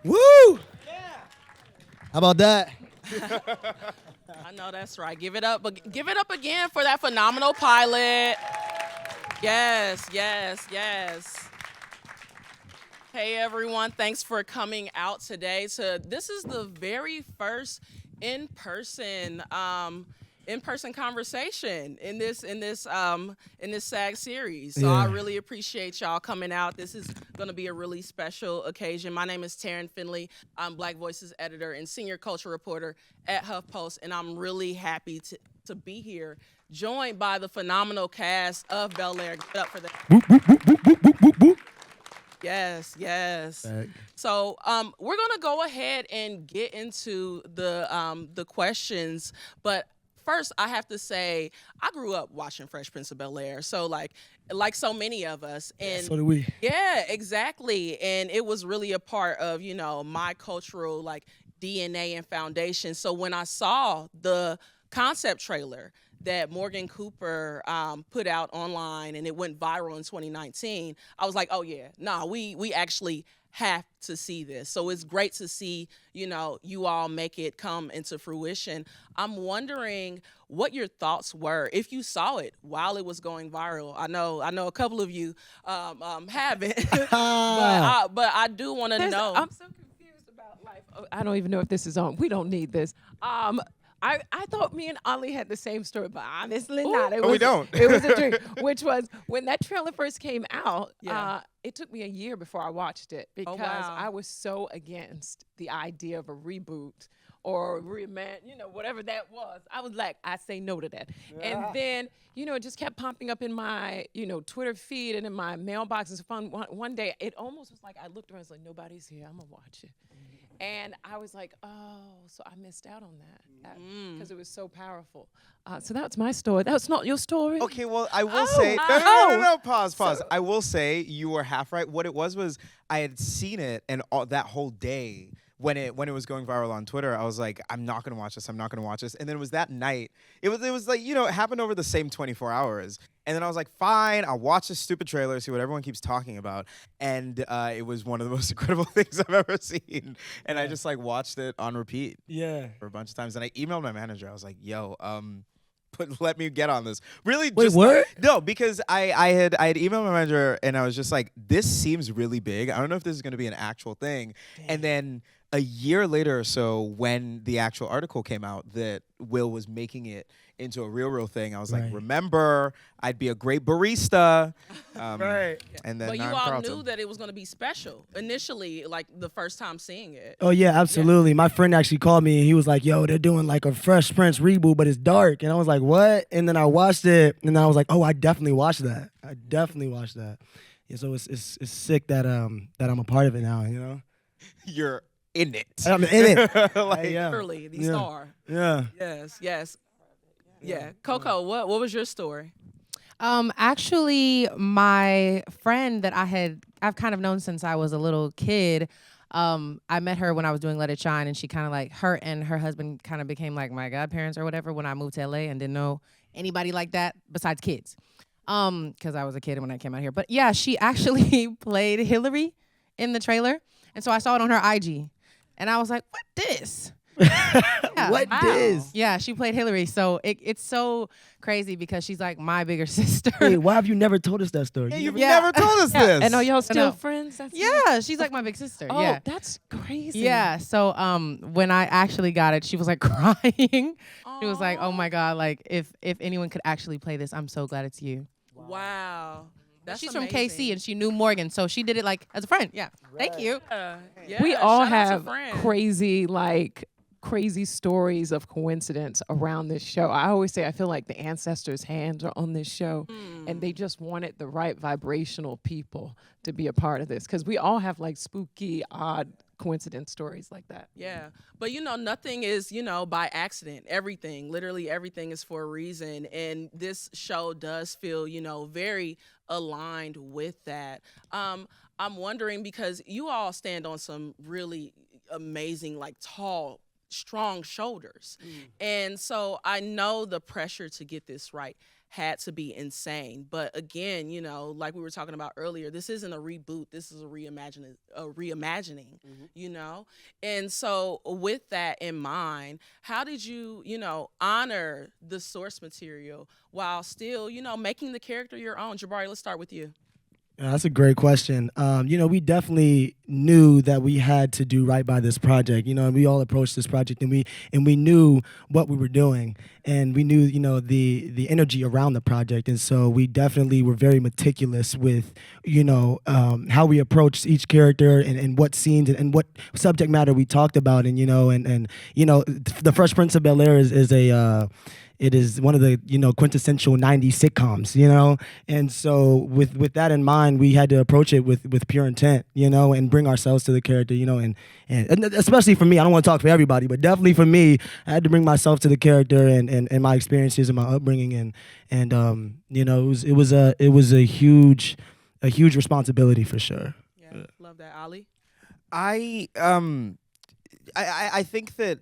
Woo! How about that? I know that's right. Give it up, but give it up again for that phenomenal pilot. Yes, yes, yes. Hey everyone, thanks for coming out today. This is the very first in-person conversation in this SAG series. So I Yeah. really appreciate y'all coming out. This is going to be a really special occasion. My name is Taryn Finley. I'm Black Voices editor and senior culture reporter at HuffPost, and I'm really happy to be here, joined by the phenomenal cast of Bel-Air. Give it up for that. Yes, yes. Right. So we're gonna go ahead and get into the questions, but first I have to say I grew up watching Fresh Prince of Bel-Air, so like so many of us, and So do we. yeah, exactly, and it was really a part of my cultural like DNA and foundation. So when I saw the concept trailer that Morgan Cooper put out online and it went viral in 2019, I was like, oh yeah, nah, we actually have to see this. So it's great to see, you all make it come into fruition. I'm wondering what your thoughts were if you saw it while it was going viral. I know a couple of you haven't, but I do want to know. I'm so confused about life. I don't even know if this is on. We don't need this. I thought me and Olly had the same story, but honestly not. We don't. It was a dream, which was when that trailer first came out. Yeah. It took me a year before I watched it because wow. I was so against the idea of a reboot or whatever that was. I was like, I say no to that. And then, it just kept popping up in my, Twitter feed and in my mailbox. And fun. One day, it almost was like I looked around and was like, nobody's here. I'm going to watch it. And I was like, oh, so I missed out on that because it was so powerful. So that's my story. That's not your story. Okay, well, I will say, no, pause. I will say you were half right. What it was I had seen it, and that whole day when it was going viral on Twitter, I was like, I'm not gonna watch this. And then it was that night. It was like, it happened over the same 24 hours. And then I was like, fine, I'll watch this stupid trailer, see what everyone keeps talking about. And it was one of the most incredible things I've ever seen. And I just like watched it on repeat for a bunch of times. And I emailed my manager. I was like, yo, let me get on this. Really? Wait, what? No, because I had emailed my manager and I was just like, this seems really big. I don't know if this is going to be an actual thing. Damn. And then a year later or so, when the actual article came out that Will was making it into a real thing, I was like, remember, I'd be a great barista. Right. And then But you now I'm all Carlton. knew that it was going to be special initially, like the first time seeing it. Oh yeah, absolutely. My friend actually called me and he was like, "Yo, they're doing like a Fresh Prince reboot, but it's dark." And I was like, "What?" And then I watched it, and then I was like, "Oh, I definitely watched that. Yeah, so it's sick that I'm a part of it now. You're in it. I'm in it. Like, Literally, the star. Yeah. Yes. Yeah. Coco, what was your story? Actually, my friend that I've kind of known since I was a little kid. I met her when I was doing Let It Shine, and she kind of like her and her husband kind of became like my godparents or whatever when I moved to LA and didn't know anybody like that besides kids. Because I was a kid when I came out here. But yeah, she actually played Hillary in the trailer, and so I saw it on her IG, and I was like, "What this?" Yeah, What this? Yeah, she played Hillary. So it's so crazy because she's like my bigger sister. Wait, why have you never told us that story? you've never told us this. And are y'all still No. friends? That's Yeah, she's like my big sister. Oh, yeah. that's crazy. Yeah. So when I actually got it, she was like crying. She was like, "Oh my God, like if anyone could actually play this, I'm so glad it's you." Wow. That's She's amazing. from KC and she knew Morgan, so she did it like as a friend. Yeah. Thank you. Yeah, We all shout out to have Fran. crazy stories of coincidence around this show. I always say I feel like the ancestors' hands are on this show, and they just wanted the right vibrational people to be a part of this because we all have like spooky, odd coincidence stories like that. Yeah, but nothing is, by accident. Literally everything is for a reason. And this show does feel, very aligned with that. I'm wondering because you all stand on some really amazing, like tall strong shoulders. And so I know the pressure to get this right had to be insane. But again, you know, like we were talking about earlier, this isn't a reboot. This is a reimagining, you know? And so with that in mind, how did you, you know, honor the source material while still, you know, making the character your own? Jabari, let's start with you. Yeah, that's a great question. You know, we definitely knew that we had to do right by this project. You know, and we all approached this project, and we knew what we were doing, and we knew, you know, the energy around the project, and so we definitely were very meticulous with, you know, how we approached each character and what scenes and what subject matter we talked about, and you know, the Fresh Prince of Bel-Air is a it is one of the, you know, quintessential 90s sitcoms, you know? And so with that in mind, we had to approach it with pure intent, you know, and bring ourselves to the character, you know, and especially for me, I don't want to talk for everybody, but definitely for me, I had to bring myself to the character and my experiences and my upbringing, and you know, it was a huge responsibility for sure. Yeah, love that. Olly? I think that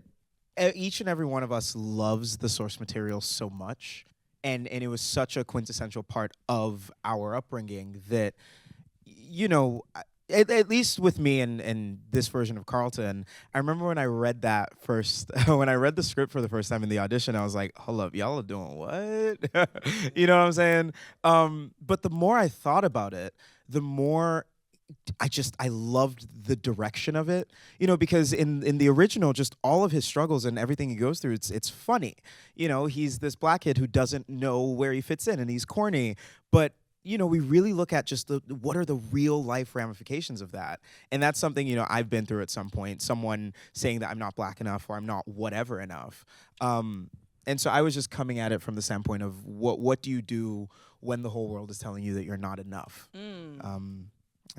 each and every one of us loves the source material so much, and it was such a quintessential part of our upbringing that, you know, at least with me and this version of Carlton, I remember when I read that first, when I read the script for the first time in the audition, I was like, hold up, y'all are doing what? You know what I'm saying? But the more I thought about it, the more I loved the direction of it, you know, because in the original, just all of his struggles and everything he goes through, it's funny. You know, he's this black kid who doesn't know where he fits in, and he's corny. But, you know, we really look at just what are the real life ramifications of that. And that's something, you know, I've been through at some point, someone saying that I'm not black enough or I'm not whatever enough. And so I was just coming at it from the standpoint of what do you do when the whole world is telling you that you're not enough?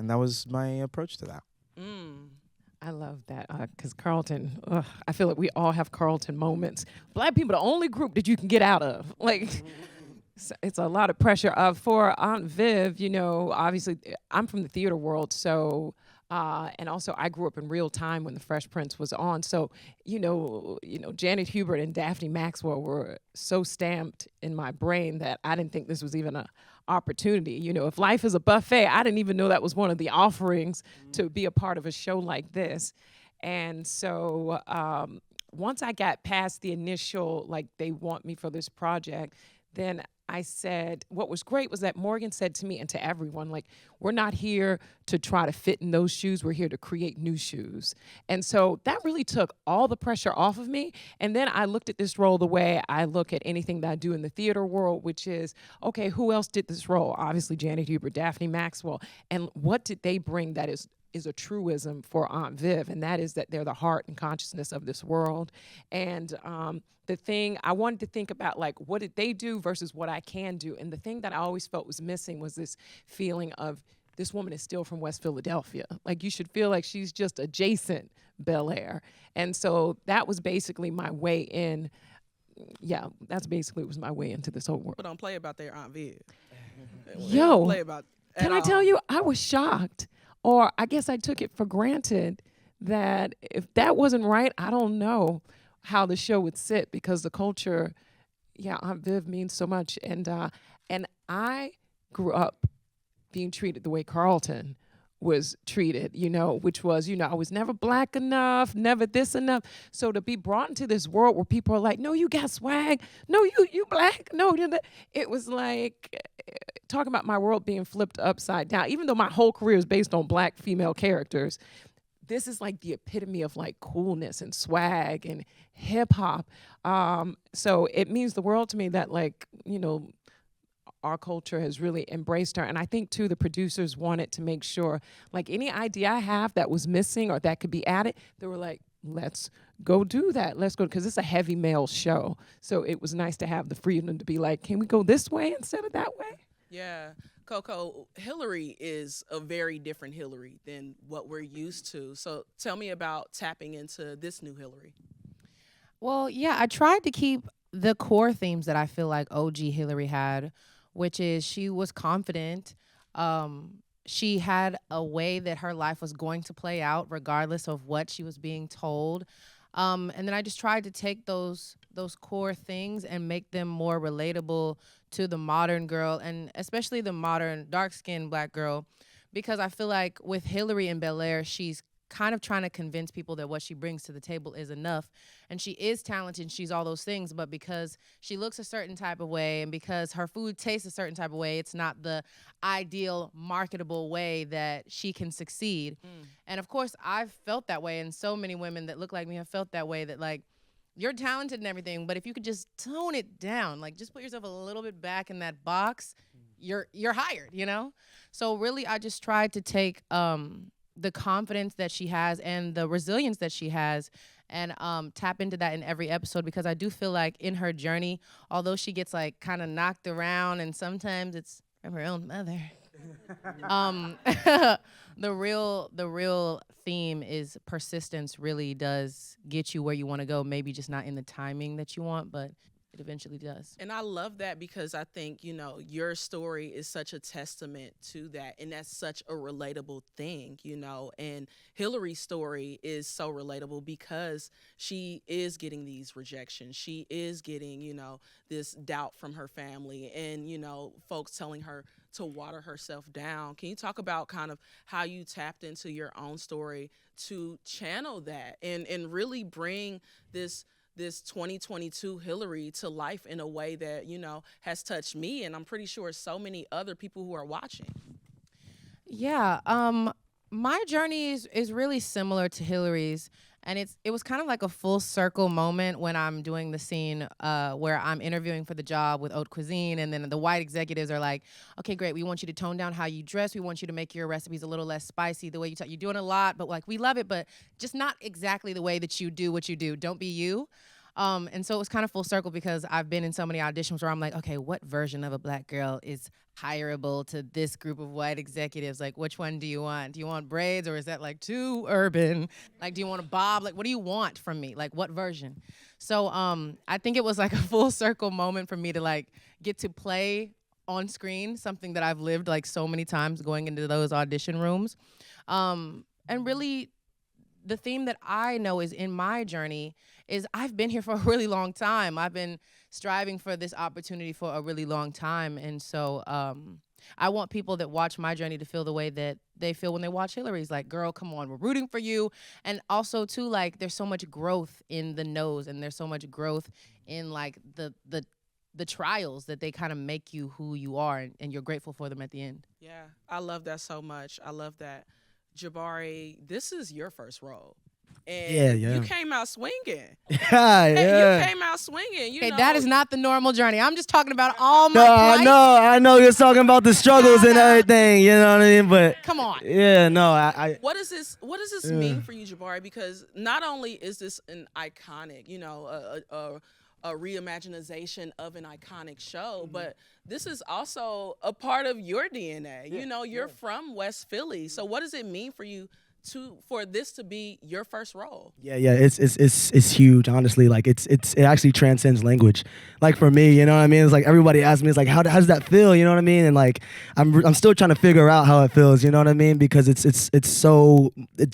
And that was my approach to that. I love that because Carlton, I feel like we all have Carlton moments. Black people, the only group that you can get out of. Like, it's a lot of pressure. For Aunt Viv, you know, obviously, I'm from the theater world, so, and also I grew up in real time when The Fresh Prince was on. So, you know, Janet Hubert and Daphne Maxwell were so stamped in my brain that I didn't think this was even a opportunity. You know, if life is a buffet, I didn't even know that was one of the offerings to be a part of a show like this. And so once I got past the initial, like, they want me for this project, then I said, what was great was that Morgan said to me and to everyone, like, we're not here to try to fit in those shoes. We're here to create new shoes. And so that really took all the pressure off of me. And then I looked at this role the way I look at anything that I do in the theater world, which is, okay, who else did this role? Obviously, Janet Hubert, Daphne Maxwell. And what did they bring that is a truism for Aunt Viv, and that is that they're the heart and consciousness of this world. And the thing I wanted to think about, like, what did they do versus what I can do? And the thing that I always felt was missing was this feeling of, this woman is still from West Philadelphia. Like, you should feel like she's just adjacent Bel-Air. And so that was basically my way in. Yeah, that's basically was my way into this whole world. But don't play about their Aunt Viv. Yo, play about can I tell you, I was shocked. Or I guess I took it for granted that if that wasn't right, I don't know how the show would sit, because the culture, Aunt Viv means so much. And I grew up being treated the way Carlton was treated, you know, which was, you know, I was never black enough, never this enough. So to be brought into this world where people are like, no, you got swag. No, you black. No, it was like talking about my world being flipped upside down. Even though my whole career is based on black female characters, this is like the epitome of like coolness and swag and hip hop. So it means the world to me that, like, you know, our culture has really embraced her. And I think, too, the producers wanted to make sure, like, any idea I have that was missing or that could be added, they were like, let's go do that. Let's go, because it's a heavy male show. So it was nice to have the freedom to be like, can we go this way instead of that way? Yeah. Coco, Hillary is a very different Hillary than what we're used to. So tell me about tapping into this new Hillary. Well, yeah, I tried to keep the core themes that I feel like OG Hillary had, which is she was confident. She had a way that her life was going to play out regardless of what she was being told. And then I just tried to take those core things and make them more relatable to the modern girl, and especially the modern dark-skinned Black girl, because I feel like with Hillary in Bel-Air, she's kind of trying to convince people that what she brings to the table is enough. And she is talented, she's all those things, but because she looks a certain type of way and because her food tastes a certain type of way, it's not the ideal marketable way that she can succeed. And of course, I've felt that way, and so many women that look like me have felt that way, that like, you're talented and everything, but if you could just tone it down, like just put yourself a little bit back in that box, you're hired, you know? So really, I just tried to take the confidence that she has and the resilience that she has and tap into that in every episode, because I do feel like in her journey, although she gets like kind of knocked around and sometimes it's from her own mother, the real theme is persistence really does get you where you want to go, maybe just not in the timing that you want, but it eventually does. And I love that because I think, you know, your story is such a testament to that. And that's such a relatable thing, you know. And Hillary's story is so relatable because she is getting these rejections. She is getting, you know, this doubt from her family and, you know, folks telling her to water herself down. Can you talk about kind of how you tapped into your own story to channel that and really bring this 2022 Hillary to life in a way that, you know, has touched me, and I'm pretty sure so many other people who are watching? Yeah, my journey is really similar to Hillary's, and it was kind of like a full circle moment when I'm doing the scene where I'm interviewing for the job with Haute Cuisine, and then the white executives are like, okay, great, we want you to tone down how you dress, we want you to make your recipes a little less spicy, the way you talk, you're doing a lot, but like we love it, but just not exactly the way that you do what you do, don't be you. And so it was kind of full circle because I've been in so many auditions where I'm like, okay, what version of a Black girl is hireable to this group of white executives? Like, which one do you want? Do you want braids, or is that like too urban? Like, do you want a bob? Like, what do you want from me? Like, what version? So I think it was like a full circle moment for me to like get to play on screen something that I've lived like so many times going into those audition rooms. And really, the theme that I know is in my journey is I've been here for a really long time. I've been striving for this opportunity for a really long time. And so I want people that watch my journey to feel the way that they feel when they watch Hillary's. Like, girl, come on, we're rooting for you. And also, too, like, there's so much growth in the nose, and there's so much growth in, like, the trials that they kind of make you who you are, and you're grateful for them at the end. Yeah, I love that so much. I love that. Jabari, this is your first role. And you came out swinging. Yeah. You came out swinging. You Okay, know, that is not the normal journey. I'm just talking about all my No, plight. I know you're talking about the struggles and everything, you know what I mean? But Come on. yeah, no, I What does this mean for you, Jabari? Because not only is this an iconic, you know, a reimagination of an iconic show, but this is also a part of your DNA. You know, you're from West Philly. So what does it mean for you for this to be your first role? Yeah, it's huge. Honestly, like it actually transcends language. Like for me, you know what I mean? It's like everybody asks me, it's like how does that feel? You know what I mean? And like I'm still trying to figure out how it feels. You know what I mean? Because it's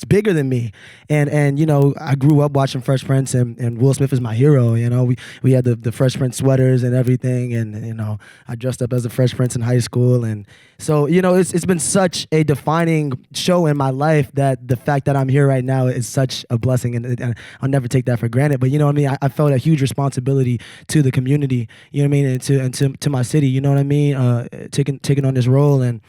bigger than me. And you know, I grew up watching Fresh Prince, and Will Smith is my hero. You know, we had the Fresh Prince sweaters and everything, and you know, I dressed up as a Fresh Prince in high school, and so you know, it's been such a defining show in my life that the fact that I'm here right now is such a blessing, and I'll never take that for granted. But you know what I mean? I felt a huge responsibility to the community, you know what I mean, and to my city, you know what I mean? Taking on this role, and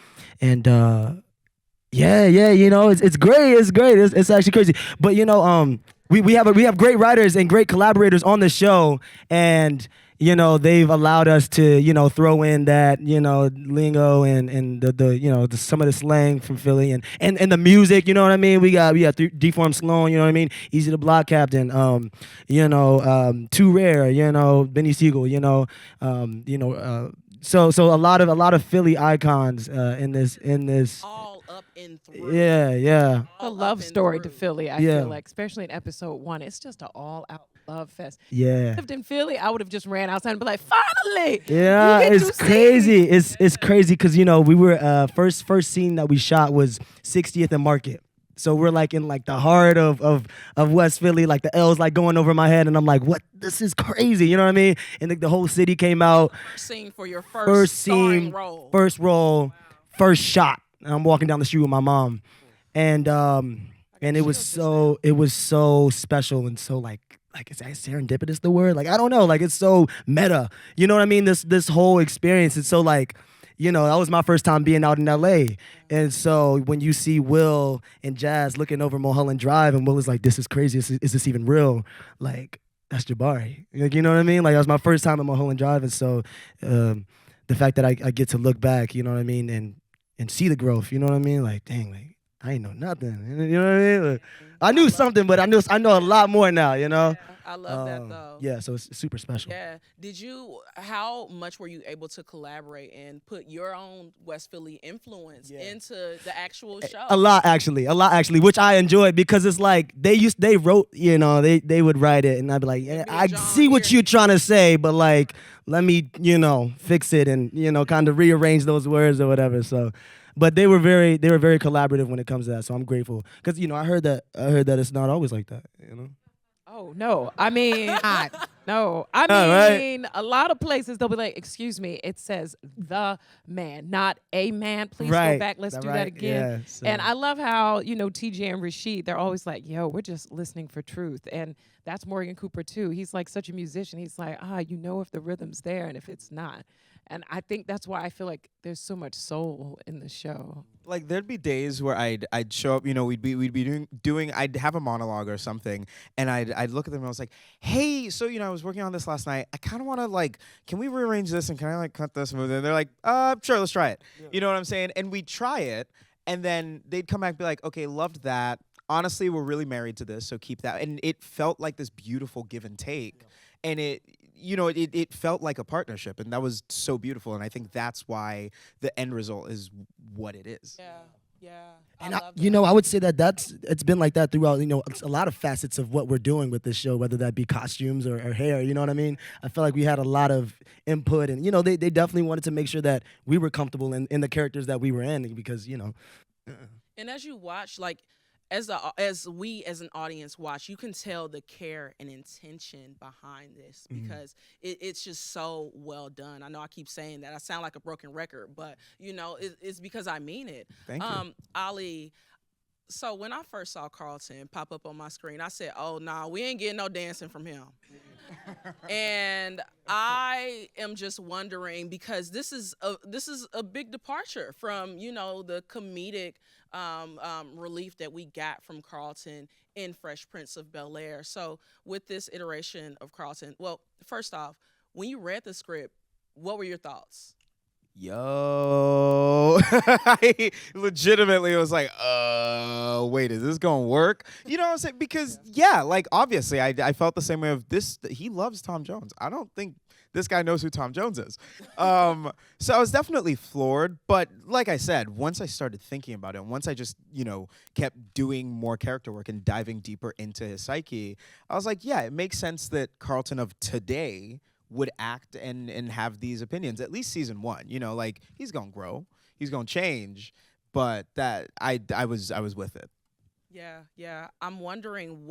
yeah, you know, it's great, it's actually crazy. But you know, we have great writers and great collaborators on the show, and you know, they've allowed us to, you know, throw in that, you know, lingo and the you know, some of the slang from Philly and the music, you know what I mean? We got Deformed Sloan, you know what I mean? Easy the Block Captain, you know, Too Rare, you know, Benny Siegel, you know, so a lot of Philly icons in this. All up and through. Yeah. A love story to Philly, I feel like, especially in episode 1. It's just an all-out love fest. Yeah. If I lived in Philly, I would have just ran outside and be like, finally! Yeah, it's crazy. It's crazy because, you know, we were, first scene that we shot was 60th and Market. So we're like in like the heart of West Philly, like the L's like going over my head, and I'm like, what? This is crazy, you know what I mean? And the whole city came out. First scene for your first starring role. First role, first shot. And I'm walking down the street with my mom, and it was so special and so like is that serendipitous the word? Like I don't know, like it's so meta. You know what I mean? This whole experience is so like. You know, that was my first time being out in LA. And so when you see Will and Jazz looking over Mulholland Drive and Will is like, this is crazy, is this even real? Like, that's Jabari. Like, you know what I mean? Like, that was my first time at Mulholland Drive. And so the fact that I get to look back, you know what I mean, and see the growth, you know what I mean? Like, dang, like, I ain't know nothing. You know what I mean? Like, I knew something, but I know a lot more now, you know? I love that though. Yeah, so it's super special. Yeah. How much were you able to collaborate and put your own West Philly influence into the actual show? A lot actually, which I enjoyed because it's like they wrote, you know, they would write it and I'd be like, yeah, I see what you're trying to say, but like, let me, you know, fix it and, you know, kind of rearrange those words or whatever. So, but they were very collaborative when it comes to that. So I'm grateful because, you know, I heard that it's not always like that, you know. Oh no! I mean, no. I mean, a lot of places they'll be like, "Excuse me, it says the man, not a man. Please go back. Let's do that again." Yeah, so. And I love how TJ and Rasheed, they're always like, "Yo, we're just listening for truth," and that's Morgan Cooper too. He's like such a musician. He's like, if the rhythm's there and if it's not. And I think that's why I feel like there's so much soul in the show. Like there'd be days where I'd show up, you know, we'd be doing I'd have a monologue or something, and I'd look at them and I was like, hey, so you know, I was working on this last night. I kind of want to like, can we rearrange this and can I like cut this move? And they're like, sure, let's try it. Yeah. You know what I'm saying? And we'd try it, and then they'd come back and be like, okay, loved that. Honestly, we're really married to this, so keep that. And it felt like this beautiful give and take, and it felt like a partnership, and that was so beautiful. And I think that's why the end result is what it is. Yeah. And I would say it's been like that throughout, you know, a lot of facets of what we're doing with this show, whether that be costumes or hair, you know what I mean? I feel like we had a lot of input, and, you know, they definitely wanted to make sure that we were comfortable in the characters that we were in because, you know. And as you watch, like, as we as an audience watch, you can tell the care and intention behind this because it's just so well done. I know I keep saying that. I sound like a broken record, but you know, it's because I mean it. Thank you. Olly, so when I first saw Carlton pop up on my screen, I said, "Oh nah, we ain't getting no dancing from him." And I am just wondering because this is a big departure from, you know, the comedic relief that we got from Carlton in Fresh Prince of Bel-Air. So with this iteration of Carlton, well, first off, when you read the script, what were your thoughts? Yo, I legitimately was like, wait, is this gonna work? You know what I'm saying? Because yeah, like obviously I felt the same way of this. He loves Tom Jones. I don't think this guy knows who Tom Jones is. So I was definitely floored. But like I said, once I started thinking about it, once I just, you know, kept doing more character work and diving deeper into his psyche, I was like, yeah, it makes sense that Carlton of today would act and have these opinions, at least season one. You know, like he's gonna grow, he's gonna change, but that I was with it. Yeah. I'm wondering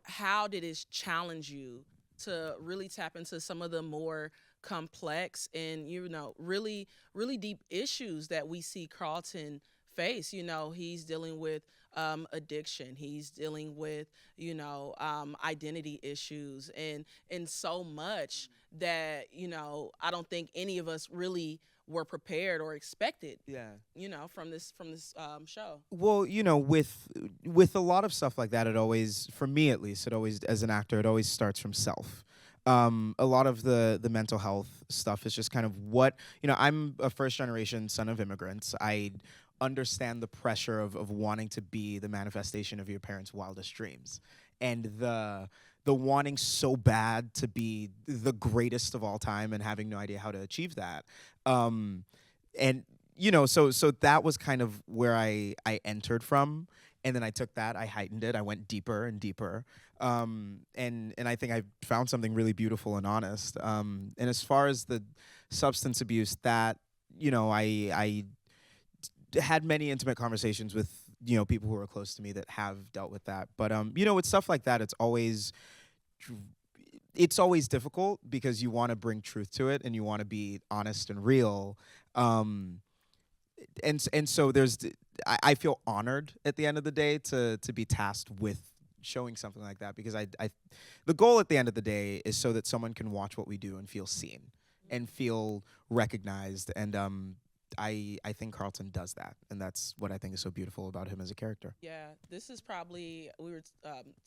how did it challenge you to really tap into some of the more complex and, you know, really, really deep issues that we see Carlton face. You know, he's dealing with addiction. He's dealing with, you know, identity issues and so much that, you know, I don't think any of us really were prepared or expected. Yeah. You know, from this show. Well, you know, with a lot of stuff like that, it always, for me at least, it always, as an actor, it always starts from self. A lot of the mental health stuff is just kind of what, you know, I'm a first generation son of immigrants. I understand the pressure of wanting to be the manifestation of your parents' wildest dreams, and the wanting so bad to be the greatest of all time and having no idea how to achieve that. And you know, so that was kind of where I entered from, and then I took that, I heightened it, I went deeper and deeper, and I think I found something really beautiful and honest. And as far as the substance abuse, that, you know, I had many intimate conversations with people who are close to me that have dealt with that. But with stuff like that, it's always difficult because you want to bring truth to it and you want to be honest and real. And so I feel honored at the end of the day to be tasked with showing something like that, because the goal at the end of the day is so that someone can watch what we do and feel seen and feel recognized. And I think Carlton does that, and that's what I think is so beautiful about him as a character. Yeah, this is probably, we were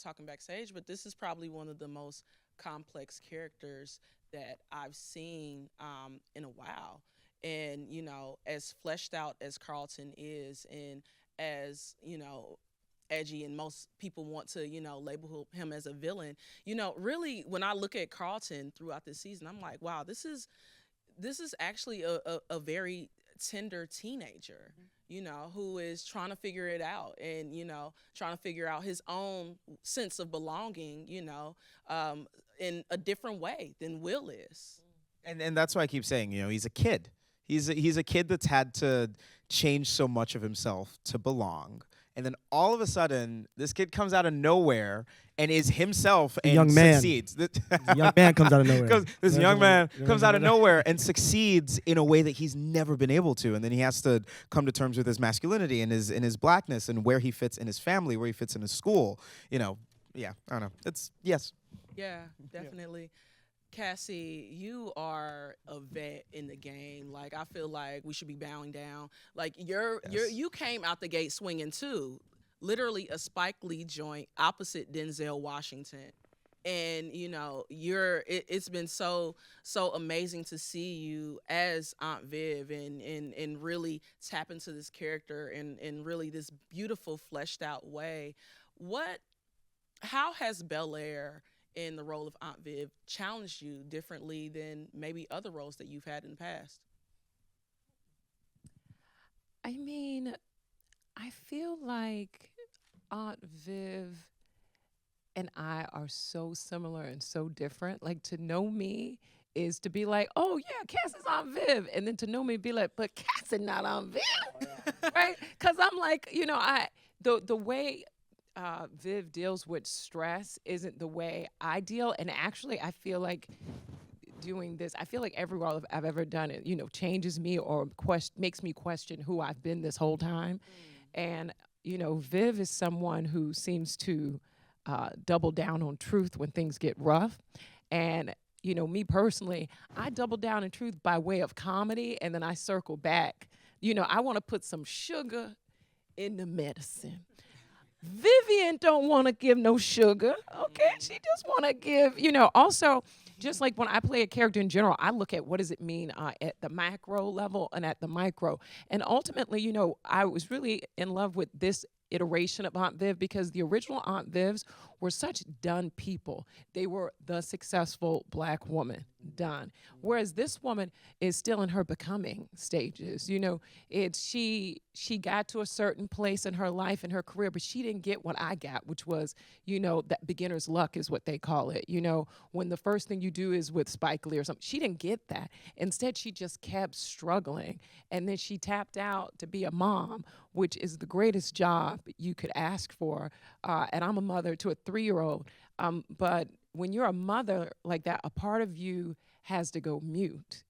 talking backstage, but this is probably one of the most complex characters that I've seen in a while. And, as fleshed out as Carlton is, and as, edgy, and most people want to, label him as a villain, really, when I look at Carlton throughout this season, I'm like, wow, this is actually a very tender teenager, who is trying to figure it out, and, trying to figure out his own sense of belonging, in a different way than Will is. And that's why I keep saying, he's a kid. He's a kid that's had to change so much of himself to belong. And then all of a sudden, this kid comes out of nowhere and is himself and young man. succeeds. Young man comes out of nowhere. This young man comes out of nowhere and succeeds in a way that he's never been able to. And then he has to come to terms with his masculinity and his blackness and where he fits in his family, where he fits in his school. Yeah, I don't know. It's yes. Yeah, definitely. Cassie, you are a vet in the game. Like, I feel like we should be bowing down. Like, you came out the gate swinging too. Literally a Spike Lee joint opposite Denzel Washington. And, it's been so amazing to see you as Aunt Viv and really tap into this character in really this beautiful, fleshed out way. How has Bel-Air in the role of Aunt Viv challenged you differently than maybe other roles that you've had in the past? I mean, I feel like Aunt Viv and I are so similar and so different. Like, to know me is to be like, oh yeah, Cassie's Aunt Viv. And then to know me be like, but Cassie not Aunt Viv. Right? Because I'm like, the way Viv deals with stress isn't the way I deal. And actually, I feel like doing this, I feel like every role I've ever done it, changes me or makes me question who I've been this whole time. And, Viv is someone who seems to double down on truth when things get rough. And, me personally, I double down in truth by way of comedy, and then I circle back. I want to put some sugar in the medicine. Vivian don't want to give no sugar, okay? She just want to give, also, just like when I play a character in general, I look at what does it mean at the macro level and at the micro. And ultimately, I was really in love with this iteration of Aunt Viv because the original Aunt Vivs were such done people. They were the successful Black woman, done. Whereas this woman is still in her becoming stages. She got to a certain place in her life and her career, but she didn't get what I got, which was, that beginner's luck is what they call it. When the first thing you do is with Spike Lee or something. She didn't get that. Instead, she just kept struggling. And then she tapped out to be a mom, which is the greatest job you could ask for. And I'm a mother to a 3-year-old. But when you're a mother like that, a part of you has to go mute.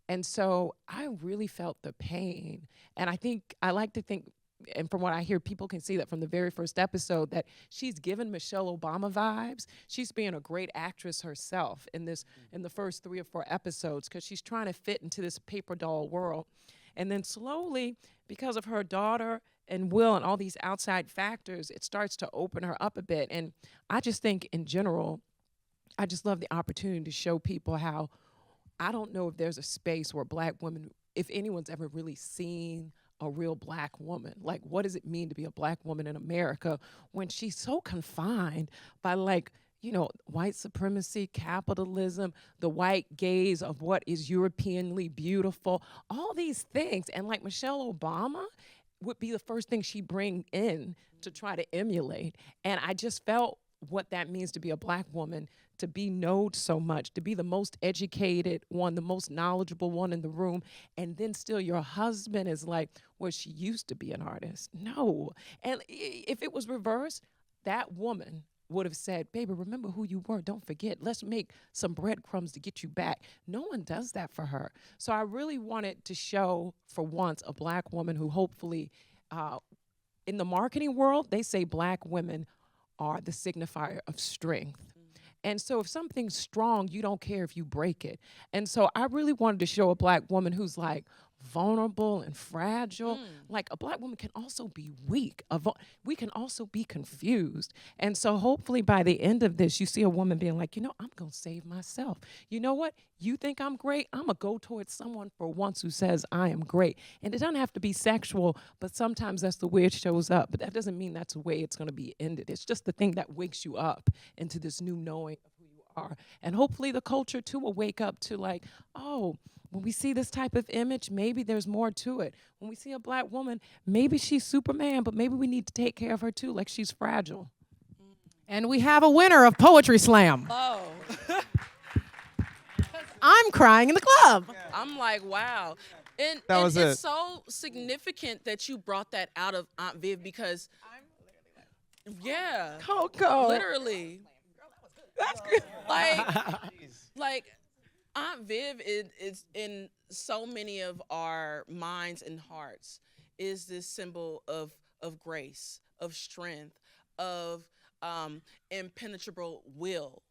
And so I really felt the pain. And I like to think, and from what I hear, people can see that from the very first episode, that she's given Michelle Obama vibes. She's being a great actress herself in the first 3 or 4 episodes, because she's trying to fit into this paper doll world. And then slowly, because of her daughter and Will and all these outside factors, it starts to open her up a bit. And I just think in general, I just love the opportunity to show people how I don't know if there's a space where Black women, if anyone's ever really seen a real Black woman, like what does it mean to be a Black woman in America when she's so confined by white supremacy, capitalism, the white gaze of what is Europeanly beautiful, all these things. And like Michelle Obama would be the first thing she bring in to try to emulate. And I just felt what that means to be a Black woman, to be known so much, to be the most educated one, the most knowledgeable one in the room, and then still your husband is like, well, she used to be an artist. No. And if it was reversed, that woman would have said, baby, remember who you were. Don't forget. Let's make some breadcrumbs to get you back. No one does that for her. So I really wanted to show, for once, a Black woman who hopefully, in the marketing world, they say Black women are the signifier of strength. And so if something's strong, you don't care if you break it. And so I really wanted to show a Black woman who's like vulnerable and fragile. Like a Black woman can also be weak. We can also be confused. And so hopefully by the end of this, you see a woman being like, you know, I'm going to save myself. You know what? You think I'm great? I'm going to go towards someone for once who says I am great. And it doesn't have to be sexual, but sometimes that's the way it shows up. But that doesn't mean that's the way it's going to be ended. It's just the thing that wakes you up into this new knowing of who you are. And hopefully the culture, too, will wake up to like, oh, when we see this type of image, maybe there's more to it. When we see a Black woman, maybe she's Superman, but maybe we need to take care of her, too, like she's fragile. And we have a winner of Poetry Slam. Oh. I'm crying in the club. I'm like, wow. And, That was it's it. so significant that you brought that out of Aunt Viv because, yeah, Coco. literally. That's good. Like Aunt Viv is in so many of our minds and hearts is this symbol of grace, of strength, of impenetrable will.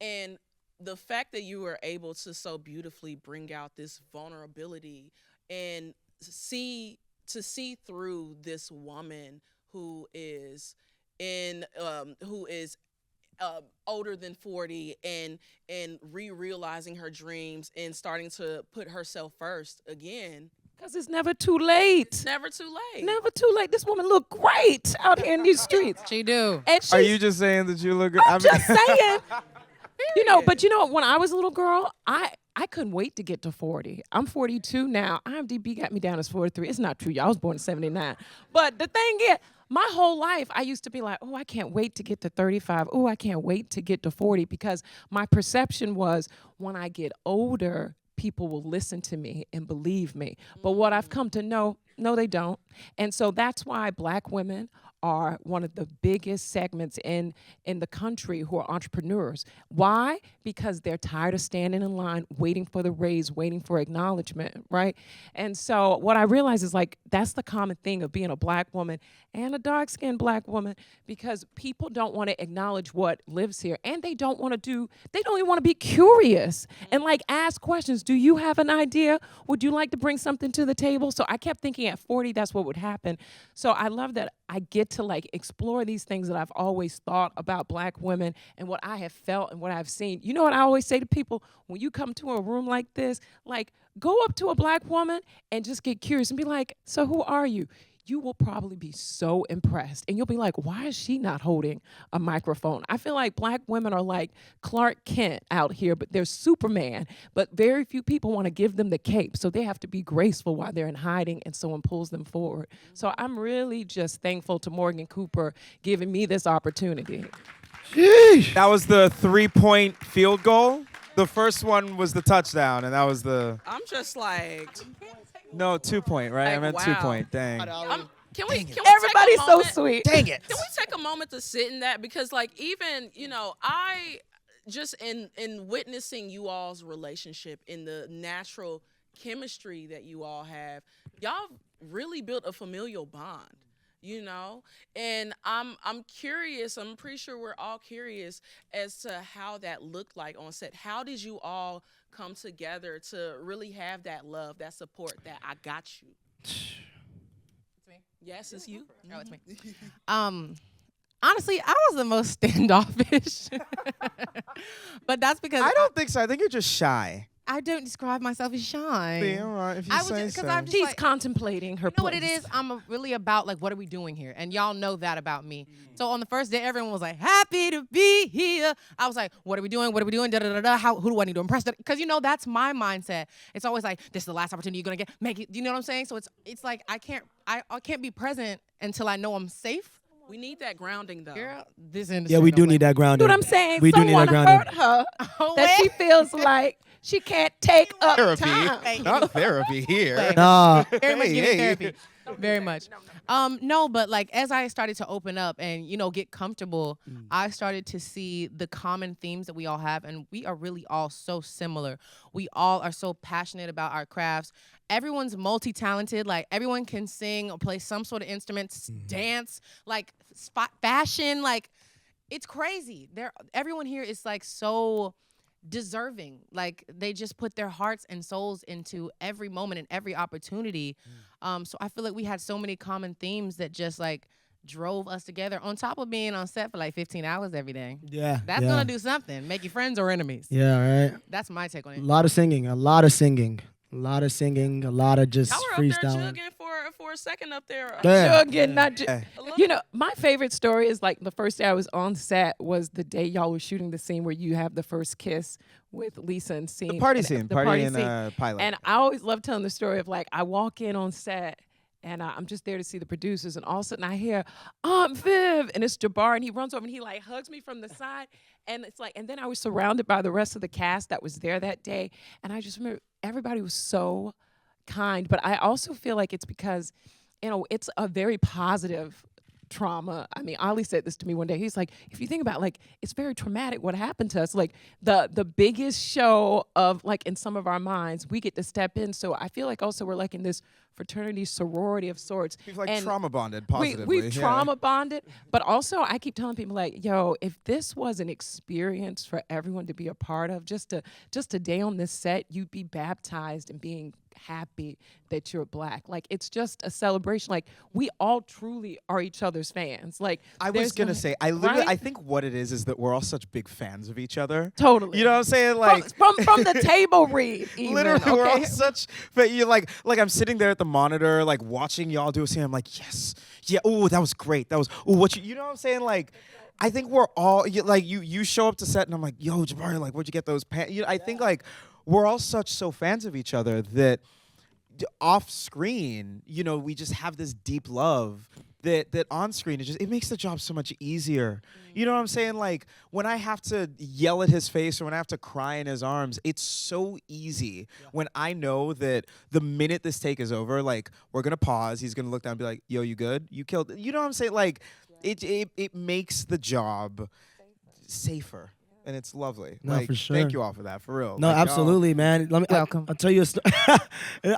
And the fact that you were able to so beautifully bring out this vulnerability and see through this woman who is older than 40 and realizing her dreams and starting to put herself first again. Because it's never too late. Never too late. Never too late. This woman look great out here in these streets. She do. And she's, Are you just saying that you look good? I'm just saying. But when I was a little girl, I couldn't wait to get to 40. I'm 42 now. IMDb got me down as 43. It's not true, y'all. I was born in 79. But the thing is, my whole life, I used to be like, oh, I can't wait to get to 35. Oh, I can't wait to get to 40 because my perception was when I get older, people will listen to me and believe me. But what I've come to know, no, they don't. And so that's why Black women are one of the biggest segments in the country who are entrepreneurs. Why? Because they're tired of standing in line, waiting for the raise, waiting for acknowledgement, right? And so what I realize is like, that's the common thing of being a Black woman and a dark-skinned Black woman, because people don't want to acknowledge what lives here, and they don't even want to be curious and like ask questions. Do you have an idea? Would you like to bring something to the table? So I kept thinking at 40, that's what would happen. So I love that I get to like explore these things that I've always thought about Black women and what I have felt and what I've seen. You know what I always say to people? When you come to a room like this, like go up to a Black woman and just get curious and be like, so who are you? You will probably be so impressed. And you'll be like, why is she not holding a microphone? I feel like Black women are like Clark Kent out here, but they're Superman. But very few people want to give them the cape. So they have to be graceful while they're in hiding and someone pulls them forward. So I'm really just thankful to Morgan Cooper giving me this opportunity. That was the 3-point field goal. The first one was the touchdown, and that was the... I'm just like... No, 2-point, right? I Like, meant wow. 2-point. Dang. Can we Everybody's take a so moment? sweet. Dang it. Can we take a moment to sit in that? Because like even, I just in witnessing you all's relationship in the natural chemistry that you all have, y'all really built a familial bond. And I'm curious, I'm pretty sure we're all curious as to how that looked like on set. How did you all come together to really have that love, that support, that I got you? It's me. Yes, it's you. Oh, it's me. Honestly, I was the most standoffish. But that's because I don't think so. I think you're just shy. I don't describe myself as shy. Yeah, all right, if you I was say just, 'cause so. I'm just She's like, contemplating her you know what it place. is? I'm really about like, what are we doing here? And y'all know that about me. So on the first day, everyone was like, happy to be here. I was like, what are we doing? What are we doing? Da da da da. Who do I need to impress? Because that's my mindset. It's always like, this is the last opportunity you're gonna get. Make it. You know what I'm saying? So it's like I can't be present until I know I'm safe. We need that grounding though. Girl, this industry. Yeah, we don't do let need that You grounding. know what I'm saying? We do need Someone that grounding. hurt her that she feels like she can't take up Therapy, time. not therapy here. Nah, Very much Hey, giving hey. therapy. Very much. No, but like as I started to open up and get comfortable, I started to see the common themes that we all have, and we are really all so similar. We all are so passionate about our crafts. Everyone's multi-talented. Like everyone can sing or play some sort of instruments, dance, like fashion. Like it's crazy. Everyone here is like so deserving. Like they just put their hearts and souls into every moment and every opportunity. So I feel like we had so many common themes that just like drove us together, on top of being on set for like 15 hours every day. yeah. That's yeah. gonna do something. Make you friends or enemies. Yeah, right. That's my take on A it. lot of singing, a lot of singing, a lot of singing, a lot of just Y'all were up there freestyling. jugging for a second up there. Yeah. Again, not just, A little- you know, my favorite story is like the first day I was on set was the day y'all were shooting the scene where you have the first kiss with Lisa and scene. The party and scene, the party scene. and pilot. And I always love telling the story of like I walk in on set and I'm just there to see the producers, and all of a sudden I hear Aunt Viv, and it's Jabari, and he runs over and he like hugs me from the side, and it's like, and then I was surrounded by the rest of the cast that was there that day, and I just remember everybody was so kind, but I also feel like it's because, it's a very positive trauma. I mean, Olly said this to me one day. He's like, if you think about like, it's very traumatic what happened to us. Like the biggest show of like in some of our minds, we get to step in. So I feel like also we're like in this fraternity sorority of sorts. We've like And trauma bonded positively. we've yeah. trauma bonded, but also I keep telling people like, yo, if this was an experience for everyone to be a part of, just a day on this set, you'd be baptized in being happy that you're black. Like it's just a celebration. Like we all truly are each other's fans. Like I was there's gonna no- say, I literally, right? I think what it is that we're all such big fans of each other. Totally. You know what I'm saying? Like, from the table read. Even, literally, we're all okay? such. But you're like I'm sitting there at the monitor, like watching y'all do a scene. I'm like, yes, yeah. Oh, that was great. That was. Oh, what you know what I'm saying? Like, I think we're all you show up to set, and I'm like, yo, Jabari, like, where'd you get those pants? I think like we're all so fans of each other that off screen, we just have this deep love that on screen it makes the job so much easier. You know what I'm saying? Like when I have to yell at his face or when I have to cry in his arms, it's so easy when I know that the minute this take is over, like we're gonna pause, he's gonna look down and be like, yo, you good? You killed it. You know what I'm saying? Like it makes the job safer. And it's lovely. No, like, for sure. Thank you all for that, for real. No, Like, y'all- absolutely, man. Welcome. I'll tell you a story.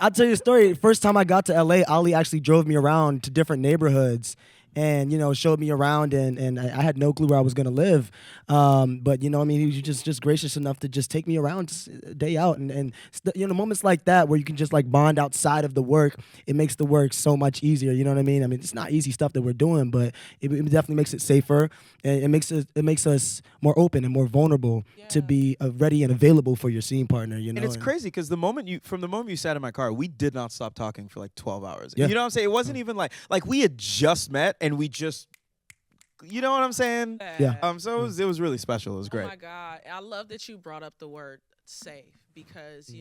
I'll tell you a story. First time I got to LA, Olly actually drove me around to different neighborhoods and, showed me around and I had no clue where I was going to live. But, he was just gracious enough to just take me around day out. And moments like that where you can just like bond outside of the work, it makes the work so much easier. You know what I mean? I mean, it's not easy stuff that we're doing, but it definitely makes it safer. And it makes us more open and more vulnerable to be ready and available for your scene partner, And it's crazy because from the moment you sat in my car, we did not stop talking for like 12 hours. Yeah. You know what I'm saying? It wasn't even like we had just met and we just, you know what I'm saying? Yeah. So it was really special. It was Oh great. my God. I love that you brought up the word safe because,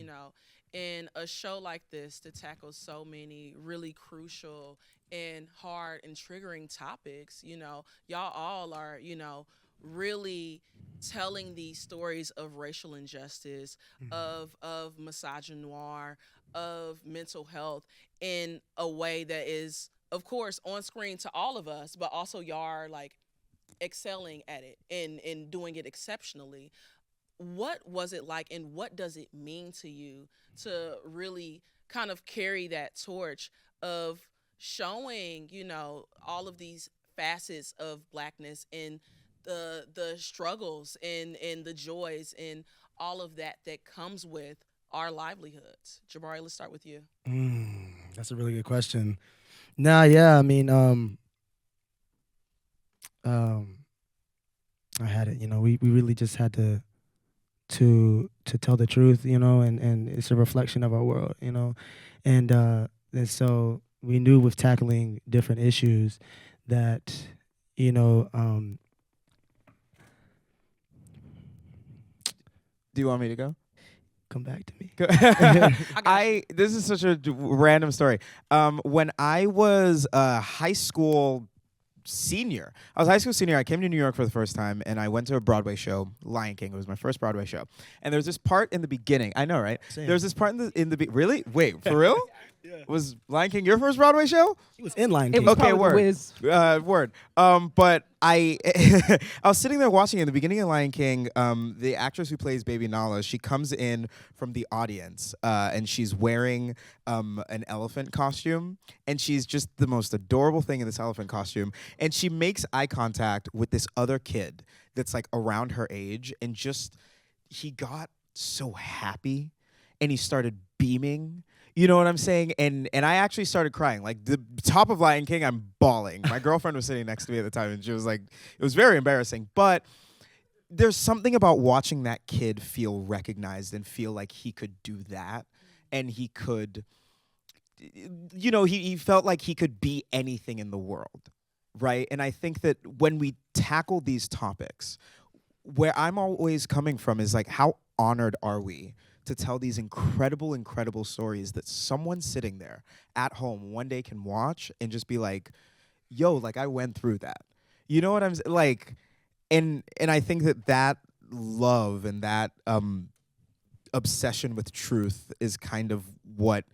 in a show like this to tackle so many really crucial and hard and triggering topics, y'all all are, really telling these stories of racial injustice, of misogynoir, of mental health in a way that is, of course, on screen to all of us, but also y'all are like excelling at it and doing it exceptionally. What was it like and what does it mean to you to really kind of carry that torch of showing, all of these facets of blackness and the struggles and the joys and all of that comes with our livelihoods? Jabari, let's start with you. That's a really good question. Nah, yeah, I mean, I had it. We really just had to tell the truth, and it's a reflection of our world, and so we knew with tackling different issues that, Do you want me to go? come back to me. This is such a random story. When I was a high school senior. I was a high school senior. I came to New York for the first time, and I went to a Broadway show, Lion King. It was my first Broadway show. And there's this part in the beginning. I know, right? Same. There's this part in the really? Wait, for real? Yeah. Was Lion King your first Broadway show? He was in Lion King. It was Okay, probably word. Wiz. Word. But I I was sitting there watching in the beginning of Lion King. The actress who plays Baby Nala, she comes in from the audience, and she's wearing an elephant costume, and she's just the most adorable thing in this elephant costume. And she makes eye contact with this other kid that's like around her age, and just he got so happy, and he started beaming. You know what I'm saying? And I actually started crying. Like the top of Lion King, I'm bawling. My girlfriend was sitting next to me at the time, and she was like, it was very embarrassing. But there's something about watching that kid feel recognized and feel like he could do that. And he could, you know, he felt like he could be anything in the world, right? And I think that when we tackle these topics, where I'm always coming from is like, how honored are we to tell these incredible, incredible stories that someone sitting there at home one day can watch and just be like, yo, like I went through that. You know what I'm like? And I think that love and that obsession with truth is kind of what,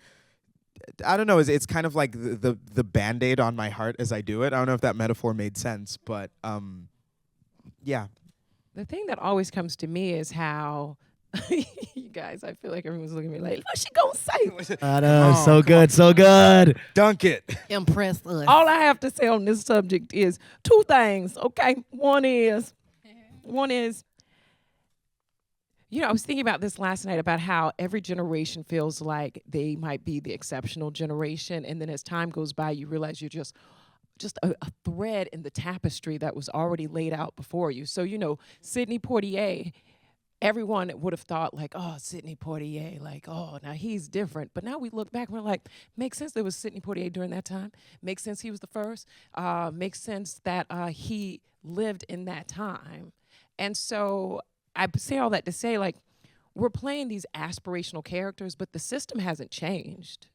I don't know, it's kind of like the Band-Aid on my heart as I do it. I don't know if that metaphor made sense, but yeah. The thing that always comes to me is how you guys, I feel like everyone's looking at me like, what's she gonna say? I know, so good, so good. Dunk it. Impress us. All I have to say on this subject is two things, okay? One is, you know, I was thinking about this last night about how every generation feels like they might be the exceptional generation, and then as time goes by, you realize you're just a thread in the tapestry that was already laid out before you. So, you know, Sidney Poitier, everyone would have thought like, oh, Sidney Poitier, like, oh, now he's different. But now we look back and we're like, makes sense there was Sidney Poitier during that time. Makes sense he was the first. Makes sense that he lived in that time. And so I say all that to say, like, we're playing these aspirational characters, but the system hasn't changed.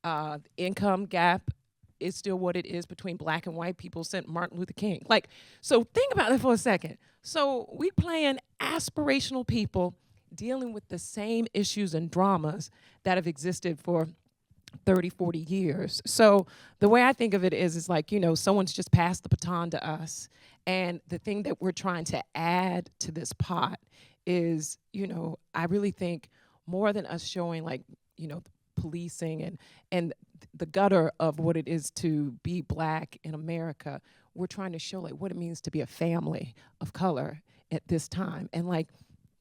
The income gap is still what it is between black and white people since Martin Luther King. Like, so think about that for a second. So we playing aspirational people dealing with the same issues and dramas that have existed for 30, 40 years. So the way I think of it is like, you know, someone's just passed the baton to us. And the thing that we're trying to add to this pot is, you know, I really think more than us showing like, you know, policing and the gutter of what it is to be black in America, we're trying to show like what it means to be a family of color at this time. And like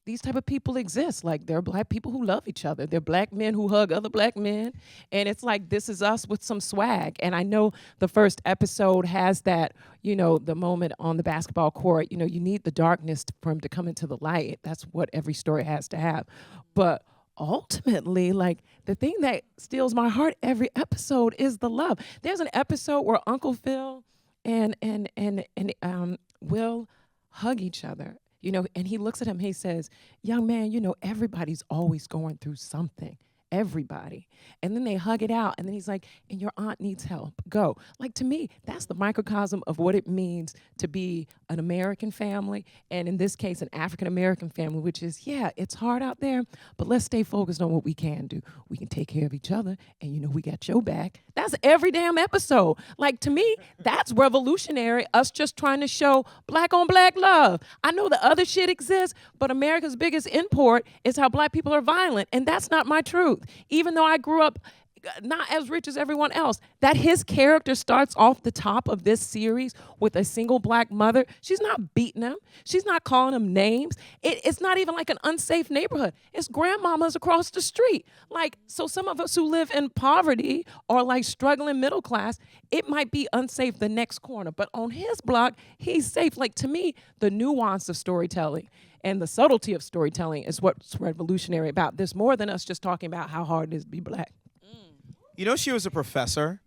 these type of people exist. Like there are black people who love each other. There are black men who hug other black men. And it's like, this is us with some swag. And I know the first episode has that, you know, the moment on the basketball court, you know, you need the darkness for him to come into the light. That's what every story has to have. But ultimately, like the thing that steals my heart every episode is the love. There's an episode where Uncle Phil and Will hug each other, you know, and he looks at him, he says, young man, you know, everybody's always going through something. Everybody. And then they hug it out. And then he's like, and your aunt needs help. Go. Like, to me, that's the microcosm of what it means to be an American family. And in this case, an African-American family, which is, yeah, it's hard out there, but let's stay focused on what we can do. We can take care of each other. And, you know, we got your back. That's every damn episode. Like, to me, that's revolutionary. Us just trying to show black on black love. I know the other shit exists, but America's biggest import is how black people are violent. And that's not my truth. Even though I grew up not as rich as everyone else, that his character starts off the top of this series with a single black mother. She's not beating him. She's not calling him names. It's not even like an unsafe neighborhood. It's grandmamas across the street. Like, so some of us who live in poverty or like struggling middle class, it might be unsafe the next corner. But on his block, he's safe. Like, to me, the nuance of storytelling and the subtlety of storytelling is what's revolutionary about this, more than us just talking about how hard it is to be black. You know, she was a professor.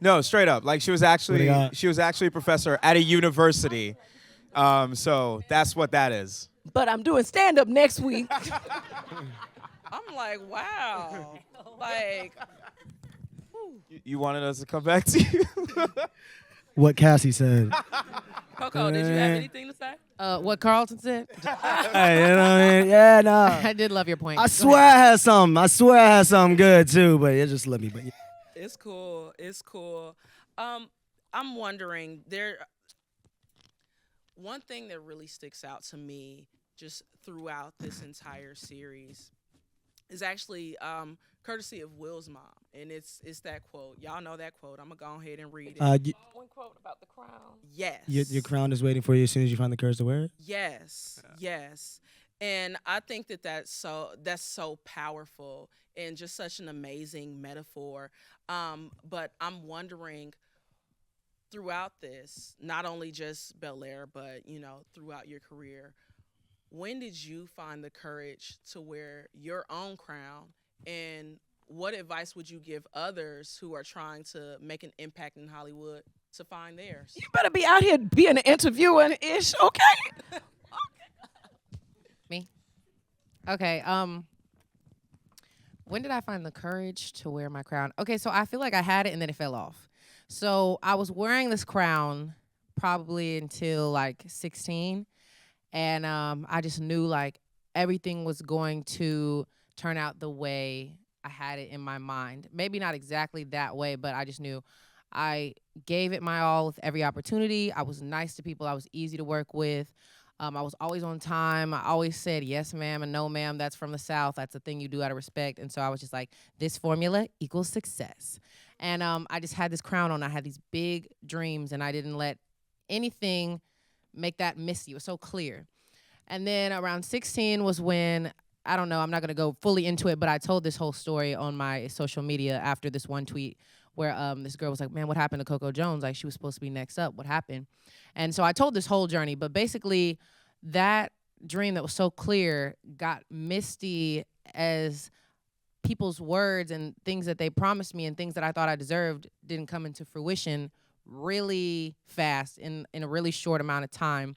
No, straight up. Like she was actually a professor at a university. So that's what that is. But I'm doing stand up next week. I'm like, wow. Like, You wanted us to come back to you? what Cassie said. Coco, did you have anything to say? What Carlton said? Hey, you know what I mean? Yeah, nah. I did love your point. I Go swear ahead. I had something. I swear I had something good too, but it just let me. But yeah. It's cool. It's cool. I'm wondering one thing that really sticks out to me just throughout this entire series is actually courtesy of Will's mom, and it's that quote. Y'all know that quote. I'm gonna go ahead and read it. One quote about the crown. Yes. Your crown is waiting for you as soon as you find the courage to wear it. Yes, yes. And I think that's so powerful and just such an amazing metaphor. But I'm wondering throughout this, not only just Bel-Air, but throughout your career, when did you find the courage to wear your own crown, and what advice would you give others who are trying to make an impact in Hollywood to find theirs? You better be out here being an interviewer and ish, okay? Me? Okay. When did I find the courage to wear my crown? Okay, so I feel like I had it and then it fell off. So I was wearing this crown probably until like 16. And I just knew like everything was going to turn out the way I had it in my mind. Maybe not exactly that way, but I just knew I gave it my all with every opportunity. I was nice to people. I was easy to work with. I was always on time. I always said yes, ma'am, and no, ma'am. That's from the South. That's a thing you do out of respect. And so I was just like, this formula equals success. And I just had this crown on. I had these big dreams, and I didn't let anything make that misty. It was so clear. And then around 16 was when, I don't know, I'm not going to go fully into it, but I told this whole story on my social media after this one tweet where this girl was like, man, what happened to Coco Jones? Like, she was supposed to be next up. What happened? And so I told this whole journey, but basically that dream that was so clear got misty as people's words and things that they promised me and things that I thought I deserved didn't come into fruition really fast in a really short amount of time.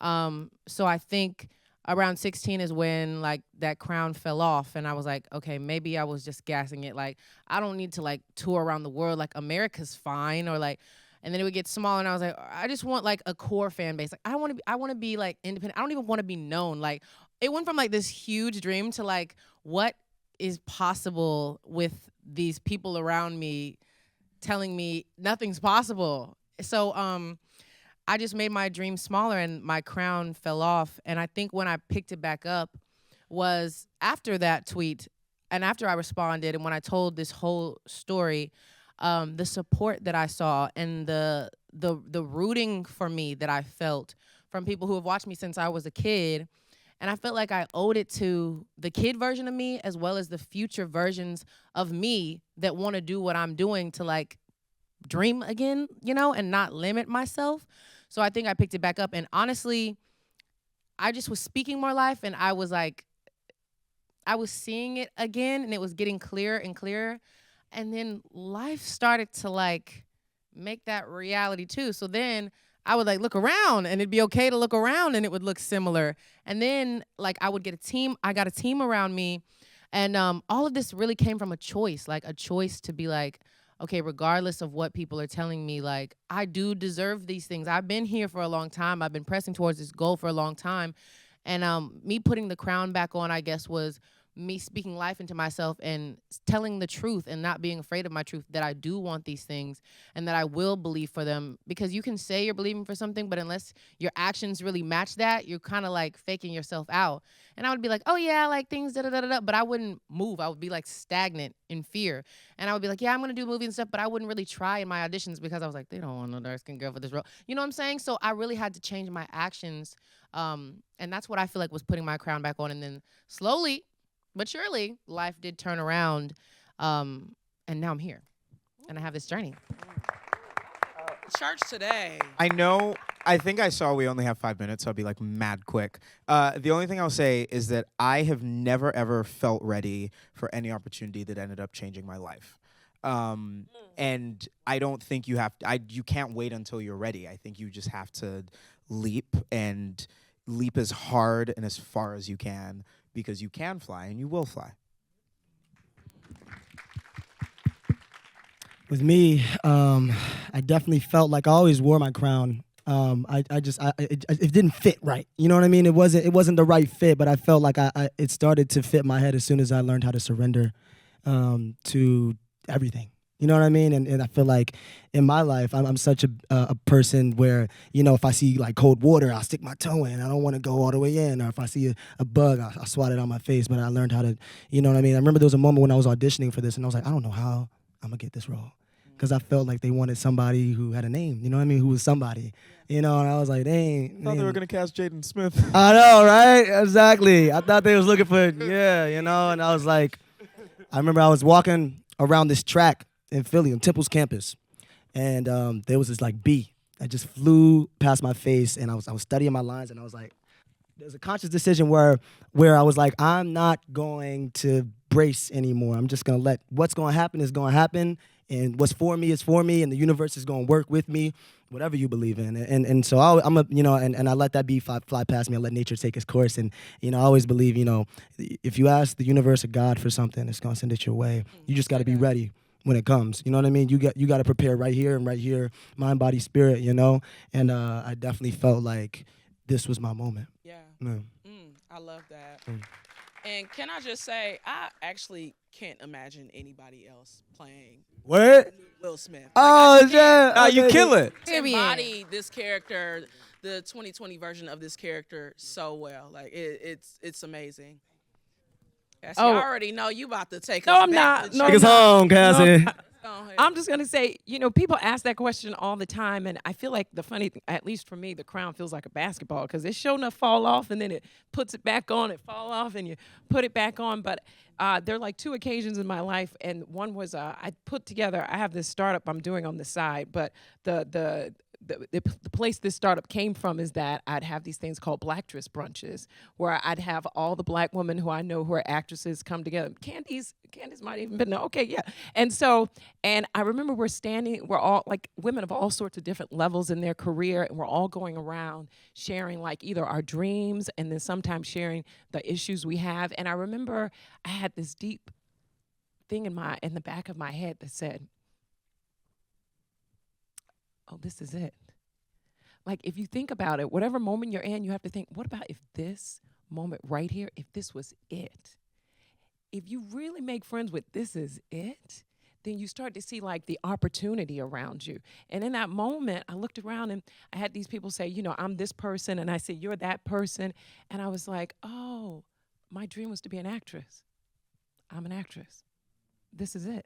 So I think around 16 is when like that crown fell off, and I was like, okay, maybe I was just gassing it. Like, I don't need to like tour around the world. Like, America's fine, or like, and then it would get small, and I was like, I just want like a core fan base. Like, I want to be like independent. I don't even want to be known. Like, it went from like this huge dream to like, what is possible with these people around me telling me nothing's possible. So I just made my dream smaller and my crown fell off. And I think when I picked it back up was after that tweet and after I responded and when I told this whole story, the support that I saw and the rooting for me that I felt from people who have watched me since I was a kid. And I felt like I owed it to the kid version of me as well as the future versions of me that want to do what I'm doing to like dream again, and not limit myself. So I think I picked it back up. And honestly, I just was speaking more life, and I was like, I was seeing it again, and it was getting clearer and clearer. And then life started to like make that reality too. So then I would like look around, and it'd be okay to look around, and it would look similar. And then like I would get a team. I got a team around me, and all of this really came from a choice to be like, okay, regardless of what people are telling me, like, I do deserve these things. I've been here for a long time. I've been pressing towards this goal for a long time. And me putting the crown back on, I guess, was me speaking life into myself and telling the truth and not being afraid of my truth, that I do want these things and that I will believe for them. Because you can say you're believing for something, but unless your actions really match that, you're kind of like faking yourself out. And I would be like, oh yeah, like things, da-da-da-da-da, but I wouldn't move. I would be like stagnant in fear. And I would be like, yeah, I'm going to do movies and stuff, but I wouldn't really try in my auditions because I was like, they don't want no dark-skinned girl for this role. You know what I'm saying? So I really had to change my actions. And that's what I feel like was putting my crown back on. And then slowly, but surely, life did turn around, and now I'm here, and I have this journey. Church today. I think I saw we only have 5 minutes, so I'll be like mad quick. The only thing I'll say is that I have never, ever felt ready for any opportunity that ended up changing my life. And I don't think you can't wait until you're ready. I think you just have to leap as hard and as far as you can, because you can fly and you will fly. With me, I definitely felt like I always wore my crown. It didn't fit right. You know what I mean? It wasn't the right fit, but I felt like it started to fit my head as soon as I learned how to surrender to everything. You know what I mean? And I feel like in my life, I'm such a person where, you know, if I see like cold water, I'll stick my toe in. I don't want to go all the way in. Or if I see a bug, I'll swat it on my face. But I learned how to, you know what I mean? I remember there was a moment when I was auditioning for this and I was like, I don't know how I'm going to get this role. Because I felt like they wanted somebody who had a name, you know what I mean? Who was somebody, you know? And I was like, dang. I thought they were going to cast Jaden Smith. I know, right? Exactly. I thought they was looking for, yeah, you know? And I was like, I remember I was walking around this track in Philly on Temple's campus. And there was this like bee that just flew past my face. And I was studying my lines and I was like, there's a conscious decision where I was like, I'm not going to brace anymore. I'm just going to let what's going to happen is going to happen. And what's for me is for me, and the universe is going to work with me, whatever you believe in. And so I'm you know, and I let that bee fly past me. I let nature take its course. And, you know, I always believe, you know, if you ask the universe or God for something, it's going to send it your way. You just got to be ready when it comes. You know what I mean? You got to prepare right here, mind, body, spirit, you know? And I definitely felt like this was my moment. Yeah. Yeah. I love that. And can I just say, I actually can't imagine anybody else playing What? Will Smith. Like, Oh, I just can't. yeah. You kill it. To embody this character, the 2020 version of this character so well. Like it's amazing. Cassie, I already know you about to take us I'm back not. to No, Take us home, Cassie. Go ahead. I'm just going to say, you know, people ask that question all the time. And I feel like the funny thing, at least for me, the crown feels like a basketball because it's sure enough fall off and then it puts it back on, it fall off and you put it back on. But there are like two occasions in my life. And one was I have this startup I'm doing on the side, but the place this startup came from is that I'd have these things called black dress brunches where I'd have all the black women who I know who are actresses come together. Candice might even been there. Okay, yeah. And I remember we're all like women of all sorts of different levels in their career, and we're all going around sharing like either our dreams and then sometimes sharing the issues we have. And I remember I had this deep thing in the back of my head that said, oh, this is it. Like, if you think about it, whatever moment you're in, you have to think, what about if this moment right here, if this was it? If you really make friends with this is it, then you start to see, like, the opportunity around you. And in that moment, I looked around and I had these people say, you know, I'm this person. And I said, you're that person. And I was like, oh, my dream was to be an actress. I'm an actress. This is it.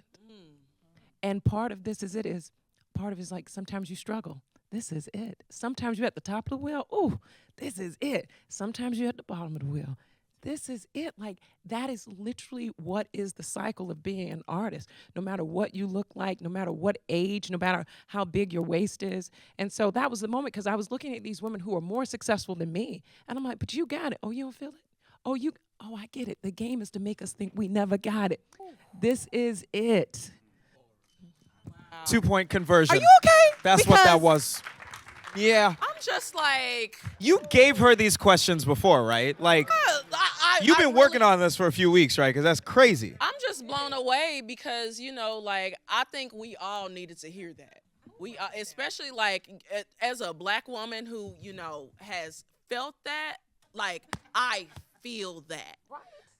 And part of this is it is, part of it is like sometimes you struggle. This is it. Sometimes you're at the top of the wheel. Ooh, this is it. Sometimes you're at the bottom of the wheel. This is it. Like, that is literally what is the cycle of being an artist. No matter what you look like, no matter what age, no matter how big your waist is. And so that was the moment because I was looking at these women who are more successful than me. And I'm like, but you got it. Oh, you don't feel it? Oh, I get it. The game is to make us think we never got it. This is it. 2-point conversion. Are you okay? That's what that was. Yeah. I'm just like, You gave her these questions before, right? Like, you've been working on this for a few weeks, right? Because that's crazy. I'm just blown away because, you know, like, I think we all needed to hear that. We, especially like as a black woman who, you know, has felt that, like, I feel that.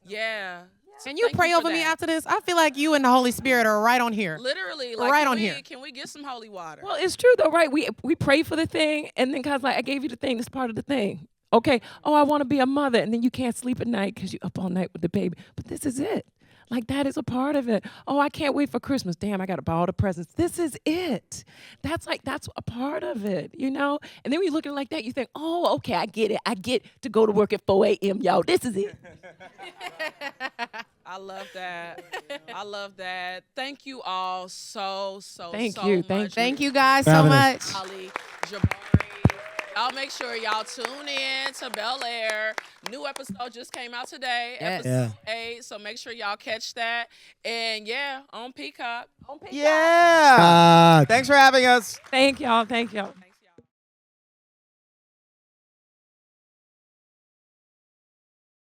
Yeah. Can you Thank pray you for over me that. after this? I feel like you and the Holy Spirit are right on here. Literally, like, Right can on we, here. Can we get some holy water? Well, it's true though, right? We pray for the thing, and then God's like, I gave you the thing. That's part of the thing. Okay. Oh, I want to be a mother, and then you can't sleep at night because you're up all night with the baby. But this is it. Like, that is a part of it. Oh, I can't wait for Christmas. Damn, I got to buy all the presents. This is it. That's a part of it, you know? And then when you look at it like that, you think, oh, okay, I get it. I get to go to work at 4 a.m., y'all. This is it. I love that. I love that. Thank you all so Thank so you. much. Thank you guys For so having much. us. Olly, Jabari. Y'all make sure y'all tune in to Bel-Air. New episode just came out today, Yes. episode 8. So make sure y'all catch that. And yeah, on Peacock. Yeah. Thanks for having us. Thank y'all.